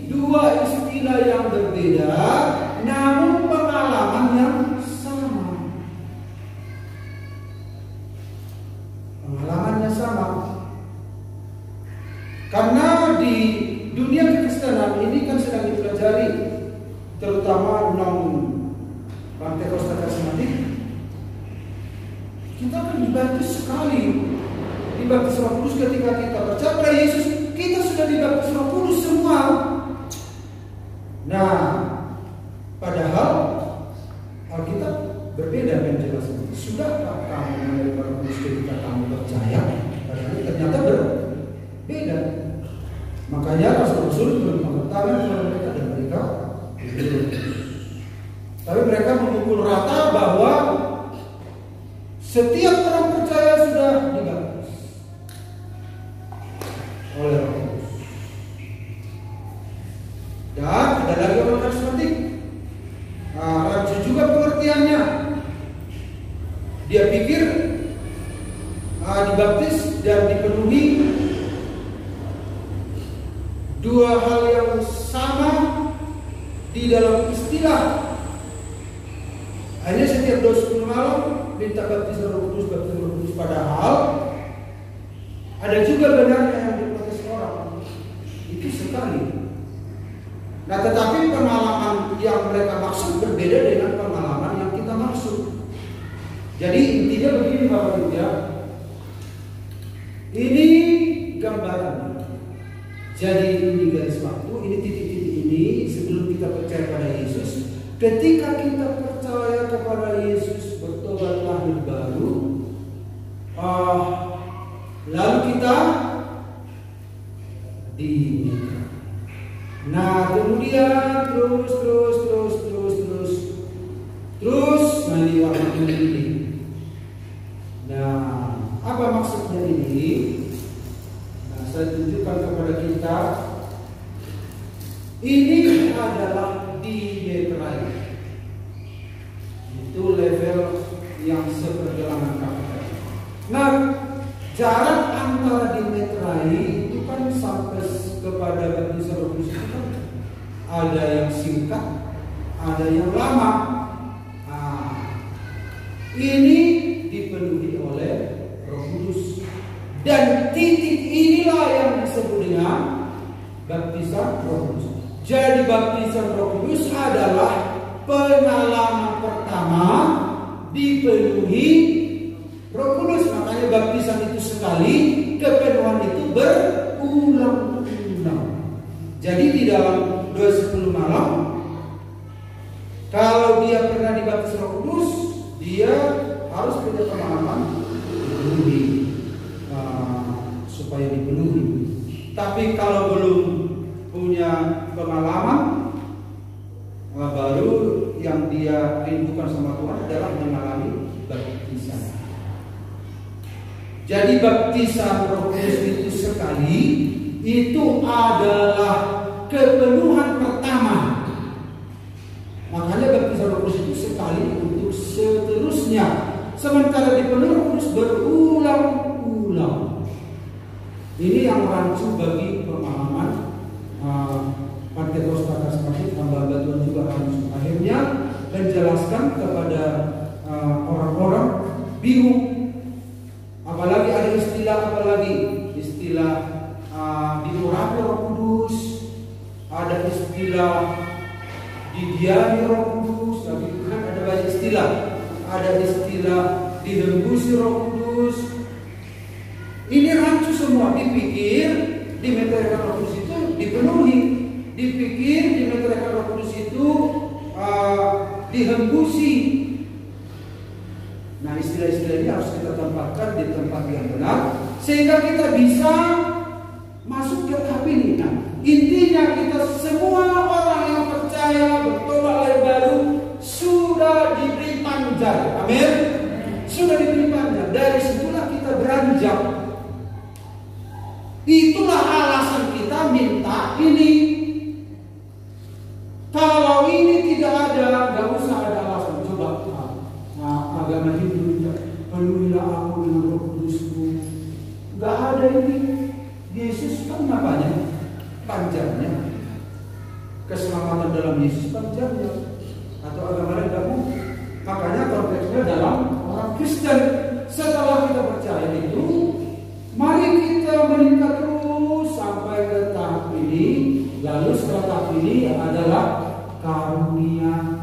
dua istilah yang berbeda, namun pengalaman yang sama. Pengalamannya sama. Karena di dunia kekristenan ini kan sedang dipelajari, terutama Pentekosta Karismatik. Kita kan dibaptis sekali, dibaptis Roh Kudus ketika kita percaya pada Yesus. Kita sudah dibaptis Roh Kudus semua. Nah, padahal Alkitab berbeda penjelasannya. Sudahkah kamu menerima Roh Kudus ketika kamu percaya? Padahal ternyata berbeda. Makanya Rasul-Rasul berpegang tangan kepada mereka dan mereka belum. Tapi mereka memukul rata bahwa setiap orang percaya sudah dibaptis oleh Roh Kudus. Dan ada lagi orang karismatik, rancu juga pengertiannya. Dia pikir dibaptis dan dipenuhi dua hal yang sama di dalam istilah. Hanya setiap doa 10 malam minta baptis Roh Kudus, baptis Roh Kudus. Padahal ada juga benarnya yang diprotes orang. Itu sekali. Nah, tetapi pengalaman yang mereka maksud berbeda dengan pengalaman yang kita maksud. Jadi intinya begini Bapak Ibu ya. Ini gambaran. Jadi ini garis waktu, ini titik-titik ini sebelum kita percaya pada Yesus. Ketika kita percaya kepada Yesus, bertobat lahir baru, lalu kita dinikah. Nah, kemudian terus mandi warna ini. Nah, apa maksudnya ini? Saya tunjukkan kepada kita, ini adalah dimetrai. Itu level yang seperjalanan kaki. Nah, jarak antara dimetrai itu kan sampai kepada baptis Roh Kudus itu kan ada yang singkat, ada yang lama. Ini dipenuhi oleh Roh Kudus. Dan titik inilah yang disebut dengan baptisan Roh Kudus. Jadi baptisan Roh Kudus adalah pengalaman pertama dipenuhi Roh Kudus. Makanya baptisan itu sekali, kepenuhan itu berulang-ulang. Jadi di dalam doa 10 malam, kalau dia pernah dibaptis Roh Kudus, dia harus punya pengalaman dipenuhi. Supaya dipenuhi. Tapi kalau belum punya pengalaman, baru yang dia rindukan sama Tuhan adalah mengalami baptisan. Jadi baptisan Roh Kudus itu sekali, itu adalah kepenuhan pertama. Makanya baptisan Roh Kudus itu sekali untuk seterusnya. Sementara dipenuhi Roh Kudus berulang-ulang. Ini yang rancu bagi pemahaman Pentekosta karismatik, hamba Tuhan juga rancu. Akhirnya menjelaskan kepada orang-orang bingung. Apalagi ada istilah diurapi Roh Kudus, ada istilah didiami Roh Kudus, tapi kan ada banyak istilah. Ada istilah dihembusi Roh Kudus. Ini rancu semua. Dipikir dimeteraikan Roh Kudus itu dipenuhi, dipikir dimeteraikan Roh Kudus itu dihembusi. Nah, istilah-istilah ini harus kita tempatkan di tempat yang benar sehingga kita bisa masuk ke tahap ini. Nah, intinya kita semua orang yang percaya bertobat lahir baru sudah diberi panjar. Amin. Sudah diberi panjar. Dari situlah kita beranjak. Itulah alasan kita minta ini. Kalau ini tidak ada, gak usah ada alasan. Coba agama Hindu, penuhilah aku dengan Roh Kudus-Mu. Gak ada ini. Yesus kan apanya? Panjarnya. Keselamatan dalam Yesus panjarnya. Atau agama lain gak mungkin. Makanya konteksnya dalam orang Kristen. Setelah kita percaya itu, mari kita meningkat terus sampai ke tahap ini. Lalu setelah tahap ini adalah karunia.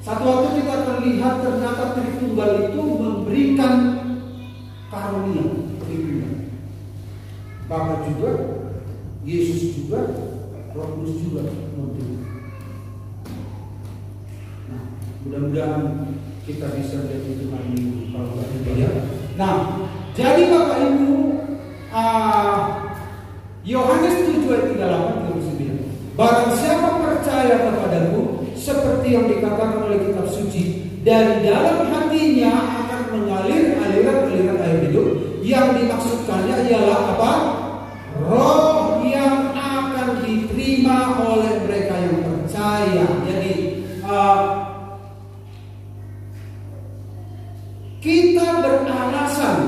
Satu waktu kita terlihat ternyata Tritunggal itu memberikan karunia. Bapa juga, Yesus juga, Roh Kudus juga memberi. Nah, mudah-mudahan kita bisa lihat itu hari kalau ya. Nah, jadi Bapak Ibu, Yohanes 7 ayat 38-39. Barang siapa percaya kepadaku, seperti yang dikatakan oleh kitab suci, dari dalam hatinya akan mengalir aliran-aliran air hidup. Yang dimaksudkannya ialah apa? Roh yang akan diterima oleh mereka yang percaya. Jadi kita beralasan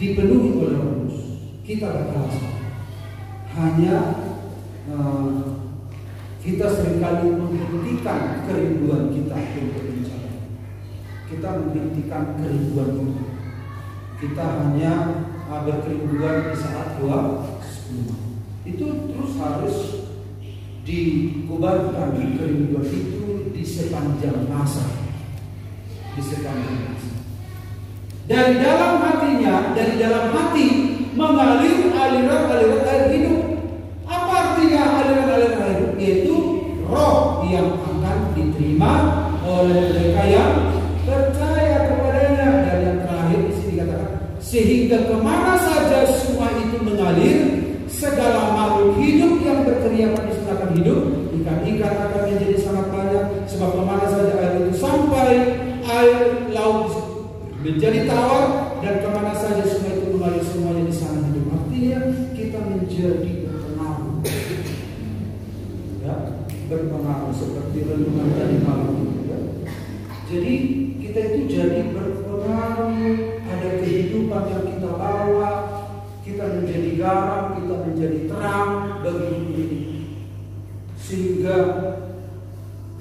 dipenuhi oleh Roh Kudus. Kita beralasan. Hanya kita seringkali menghentikan kerinduan kita untuk bicara. Kita menghentikan kerinduan kita. Kita hanya berkerinduan di saat doa semua. Itu terus harus dikobarkan kerinduan itu di sepanjang masa. Di sepanjang masa. Dari dalam hatinya, dari dalam hati mengalir aliran-aliran air hidup. Apa artinya aliran-aliran air hidup? Yaitu roh yang akan diterima oleh mereka yang percaya kepadanya. Dan yang terakhir di sini dikatakan, sehingga kemana saja semua itu mengalir, segala makhluk hidup yang berkeriapan disediakan hidup, ikan-ikan akan menjadi sangat banyak. Sebab kemana saja air itu sampai, air laut menjadi tawar, dan kemana saja semua itu mengalir, semuanya di sana hidup. Artinya kita menjadi berpengaruh, ya, berpengaruh seperti renungan tadi malam itu. Ya. Jadi kita itu jadi berpengaruh, ada kehidupan yang kita bawa, kita menjadi garam, kita menjadi terang bagi hidup ini, sehingga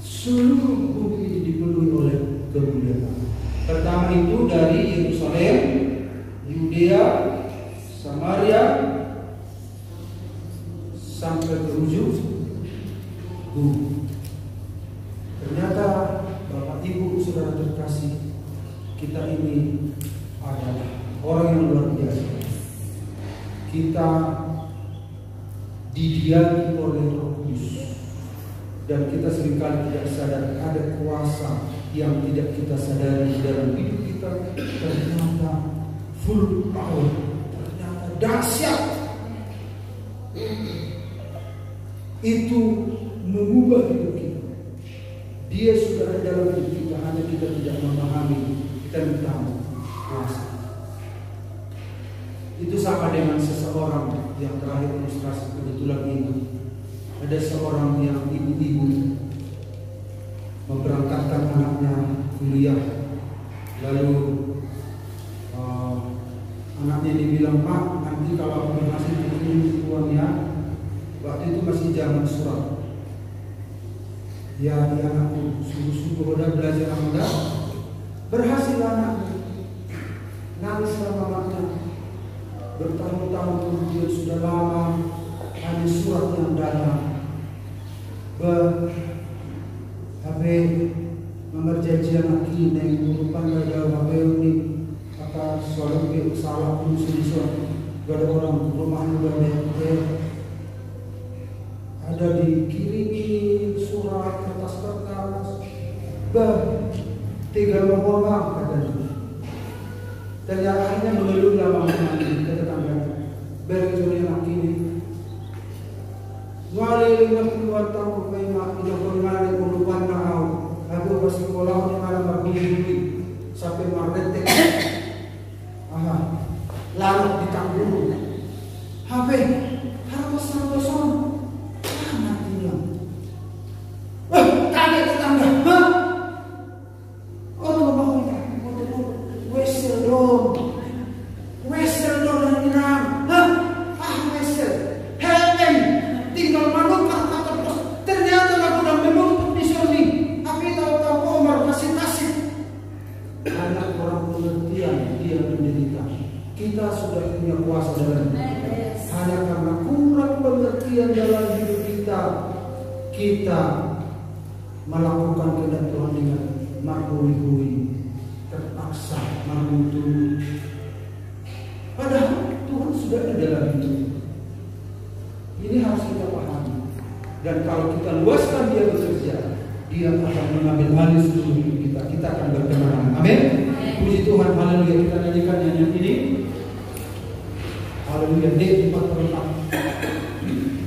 seluruh bumi ini dipenuhi oleh kemuliaan. Pertama itu dari Yerusalem, Yudea, Samaria, sampai ke ujung bumi. Ternyata Bapak Ibu Saudara terkasih, kita ini adalah orang yang luar biasa. Kita didiami oleh Roh Kudus, dan kita seringkali tidak sadar ada kuasa yang tidak kita sadari dalam hidup kita. Ternyata full power, ternyata dahsyat. Itu mengubah hidup kita. Dia sudah ada dalam hidup kita, hanya kita tidak memahami tentang kuasa. Itu sama dengan seseorang yang terakhir ilustrasi kebetulan ini. Ada seorang yang ibu-ibu memberangkatkan anaknya kuliah, lalu Anaknya dibilang, "Pak, nanti kalau aku berhasil bikin uangnya," waktu itu masih zaman surat. "Ya, anakku, sungguh-sungguh udah belajar muda, berhasil anakku." Nangislah mamanya. Bertahun-tahun kemudian sudah lama hanya surat yang datang. Habe mengerjaji anak ini merupakan ada habe ini kata soal ke salah pun susun. Ada orang rumah muda ada dikirimi surat kertas-kertas. 3 orang katanya. Dan yang akhirnya mengeluh lama ke tetangga. Berkecuali anak ini. Wali 50 tahun memang tidak pernah melupakan tahu. Aku masih sekolah di malam berdiri sampai marketing. Lalu ditanggung. HP harus son. Matinya. Tanya tetangga. Wesel dan Iram. Wesel. Helen. Tinggal manuver kata bos. Ternyata aku udah menuntut misioni. Tapi tahu-tahu Omar masih tasik. Anak orang pengertian dia menderita. Kita sudah punya kuasa dalam hidup. Hanya karena kurang pengertian dalam hidup kita melakukan kehendak Tuhan dengan marhuli-huli, terpaksa mengutuk. Padahal Tuhan sudah ada dalam hidup. Ini harus kita pahami. Dan kalau kita luaskan dia bekerja, dia akan mengambil alih seluruh hidup kita. Kita akan berkemenangan. Amin. Puji Tuhan, haleluya. Kita nyanyikan nyanyian ini. Haleluya. D 4/4.